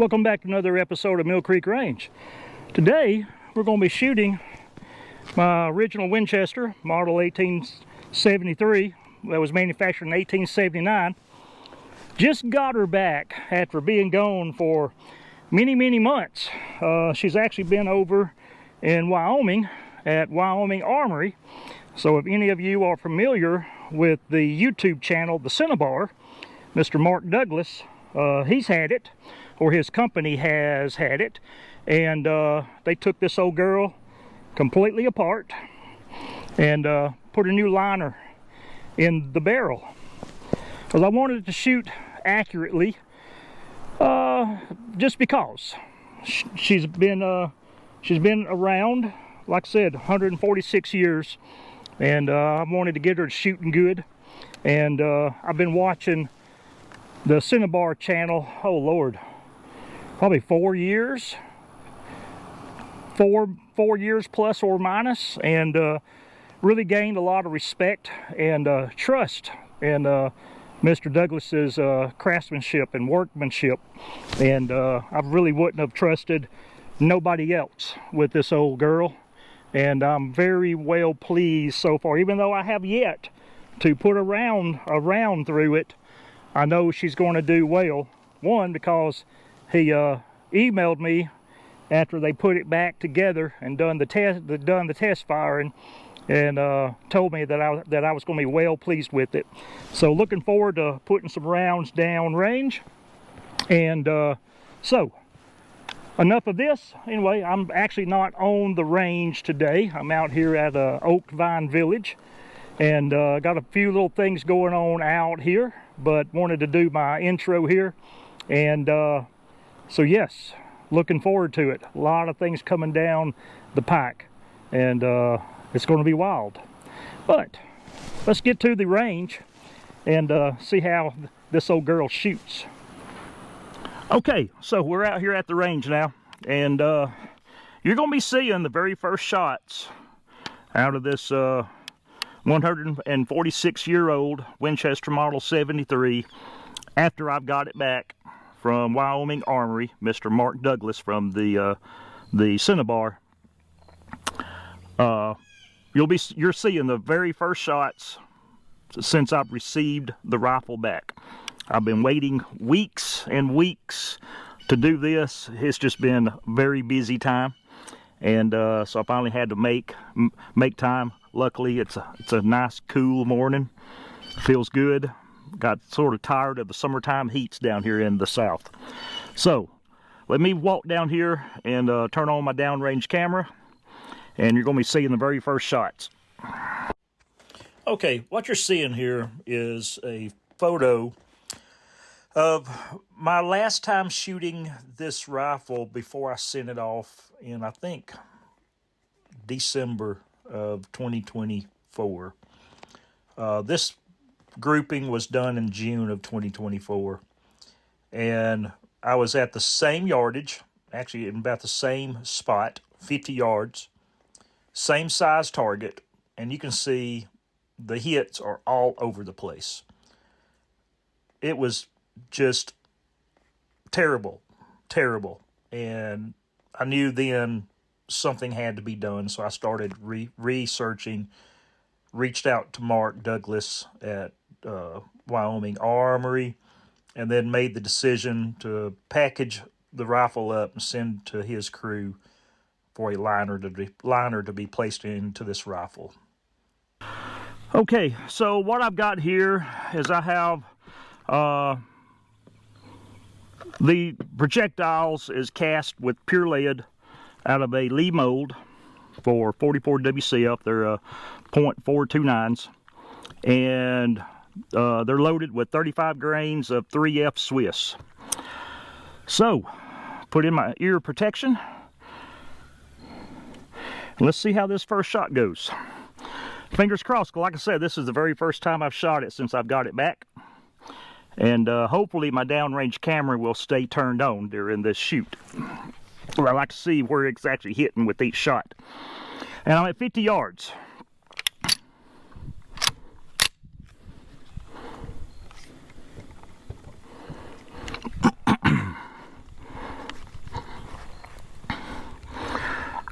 Welcome back to another episode of Mill Creek Range. Today we're going to be shooting my original Winchester Model 1873 that was manufactured in 1879. Just got her back after being gone for many months. She's actually been over in Wyoming at Wyoming Armory. So if any of you are familiar with the YouTube channel, the Cinnabar, Mr. Mark Douglas, he's had it, or his company has had it, and they took this old girl completely apart and put a new liner in the barrel because I wanted to shoot accurately, just because she's been around, like I said, 146 years, and I wanted to get her shooting good. And I've been watching the Cinnabar channel, oh Lord, probably 4 years, four years plus or minus, and really gained a lot of respect and trust in Mr. Douglas's craftsmanship and workmanship, and I really wouldn't have trusted nobody else with this old girl, and I'm very well pleased so far. Even though I have yet to put a round through it, I know she's going to do well. One, because he emailed me after they put it back together and done the test firing, and told me that I was going to be well pleased with it. So looking forward to putting some rounds down range. And so enough of this. Anyway, I'm actually not on the range today. I'm out here at Oak Vine Village, and got a few little things going on out here, but wanted to do my intro here. And so yes, looking forward to it. A lot of things coming down the pike, and it's going to be wild. But let's get to the range and see how this old girl shoots. Okay, so we're out here at the range now, and you're going to be seeing the very first shots out of this 146-year-old Winchester Model 73 after I've got it back from Wyoming Armory, Mr. Mark Douglas from the Cinnabar. You're seeing the very first shots since I've received the rifle back. I've been waiting weeks and weeks to do this. It's just been a very busy time, and so I finally had to make time. Luckily, it's a nice cool morning. Feels good. Got sort of tired of the summertime heats down here in the south. So let me walk down here and turn on my downrange camera, and you're going to be seeing the very first shots. Okay, what you're seeing here is a photo of my last time shooting this rifle before I sent it off in, I think, December of 2024. This grouping was done in June of 2024, and I was at the same yardage, actually in about the same spot, 50 yards, same size target, and you can see the hits are all over the place. It was just terrible, and I knew then something had to be done, so I started researching, reached out to Mark Douglas at Wyoming Armory, and then made the decision to package the rifle up and send to his crew for a liner to be placed into this rifle. Okay, so what I've got here is I have the projectiles is cast with pure lead out of a Lee mold for 44 WCF. They're .429s, and they're loaded with 35 grains of 3F Swiss. So, put in my ear protection. Let's see how this first shot goes. Fingers crossed. Like I said, this is the very first time I've shot it since I've got it back. And hopefully my downrange camera will stay turned on during this shoot. Well, I like to see where it's actually hitting with each shot. And I'm at 50 yards.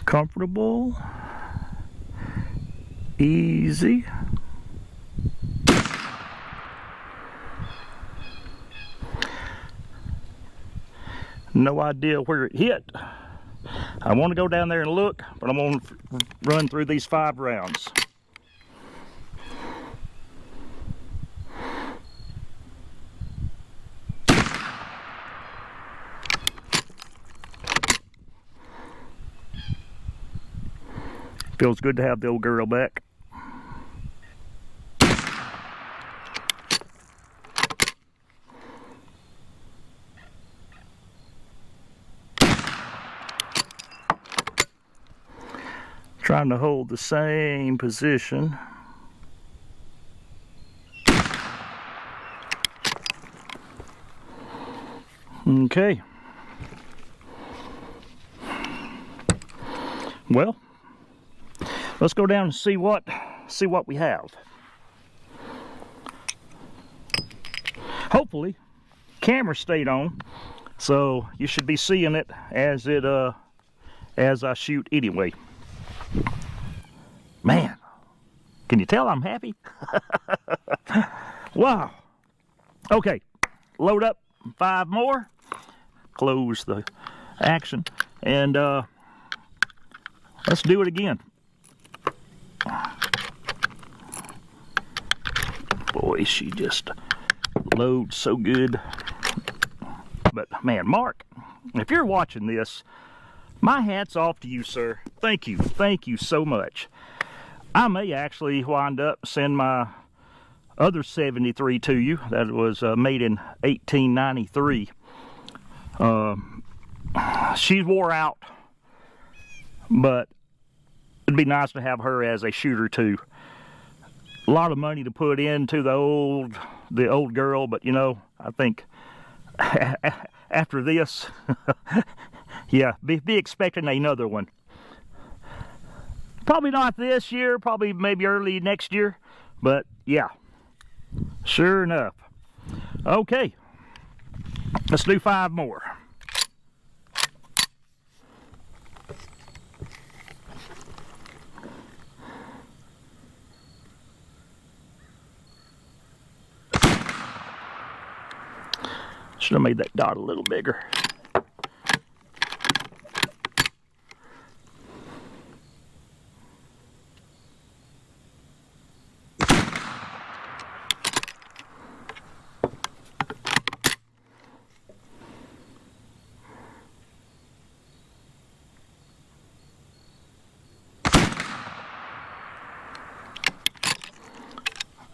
Comfortable, easy. No idea where it hit. I want to go down there and look, but I'm going to run through these 5 rounds. Feels good to have the old girl back. Trying to hold the same position. Okay. Well, let's go down and see what we have. Hopefully, camera stayed on, so you should be seeing it as I shoot anyway. Man, can you tell I'm happy? Wow. Okay, load up 5 more. Close the action, and let's do it again. Boy, she just loads so good. But man, Mark, if you're watching this, my hat's off to you, sir. Thank you so much. I may actually wind up sending my other 73 to you that was made in 1893. She's wore out, but it'd be nice to have her as a shooter too. A lot of money to put into the old girl, but you know, I think after this, yeah, be expecting another one. Probably not this year, probably maybe early next year, but yeah, sure enough. Okay, let's do 5 more. Should have made that dot a little bigger.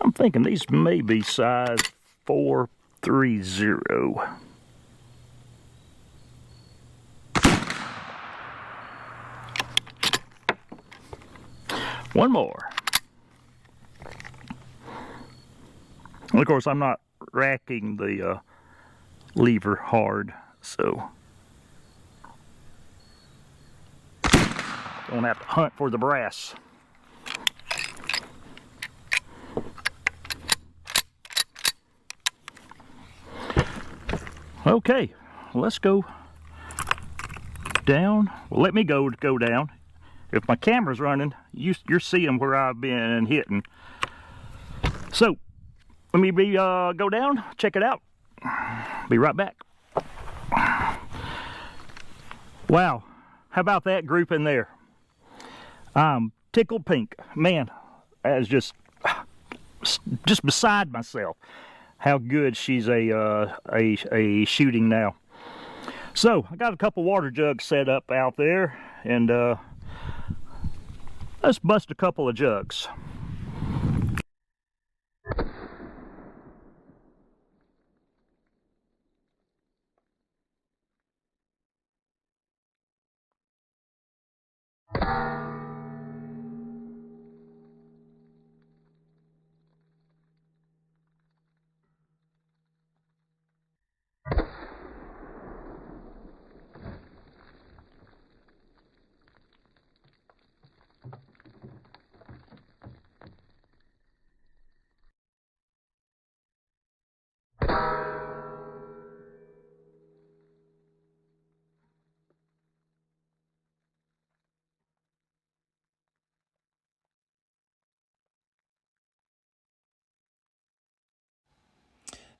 I'm thinking these may be size 430. One more. And of course, I'm not racking the lever hard, so don't have to hunt for the brass. Okay, let's go down. Well, let me go down. If my camera's running, you're seeing where I've been hitting. So, let me go down, check it out. Be right back. Wow, how about that group in there? I'm tickled pink. Man, that is just beside myself how good she's a shooting now. So I got a couple water jugs set up out there, and let's bust a couple of jugs.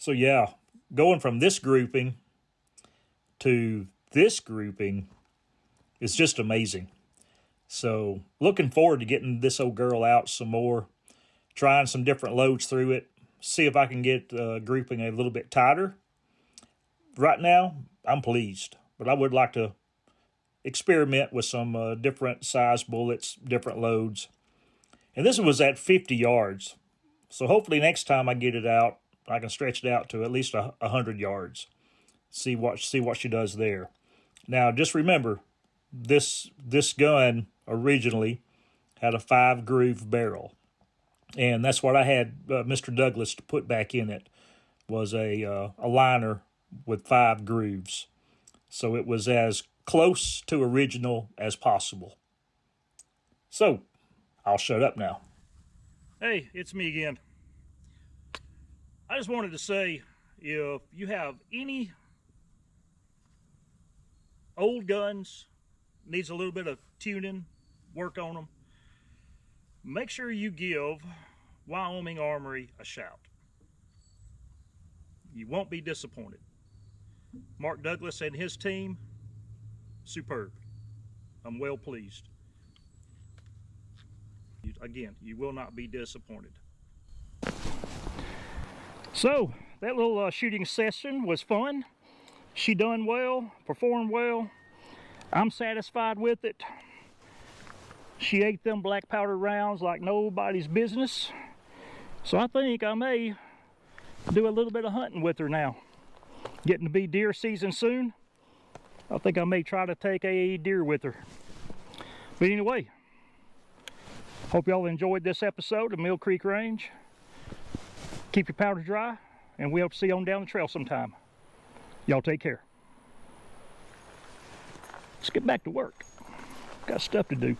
So yeah, going from this grouping to this grouping is just amazing. So looking forward to getting this old girl out some more, trying some different loads through it, see if I can get grouping a little bit tighter. Right now, I'm pleased, but I would like to experiment with some different size bullets, different loads. And this was at 50 yards. So hopefully next time I get it out, I can stretch it out to at least 100 yards. See what she does there. Now, just remember, this gun originally had a 5-groove barrel. And that's what I had Mr. Douglas to put back in it, was a liner with 5 grooves. So it was as close to original as possible. So, I'll shut up now. Hey, it's me again. I just wanted to say, if you have any old guns, needs a little bit of tuning, work on them, make sure you give Wyoming Armory a shout. You won't be disappointed. Mark Douglas and his team, superb. I'm well pleased. Again, you will not be disappointed. So, that little shooting session was fun. She done well, performed well. I'm satisfied with it. She ate them black powder rounds like nobody's business. So I think I may do a little bit of hunting with her now. Getting to be deer season soon. I think I may try to take a deer with her. But anyway, hope y'all enjoyed this episode of Mill Creek Range. Keep your powder dry, and we hope to see you on down the trail sometime. Y'all take care. Let's get back to work. Got stuff to do.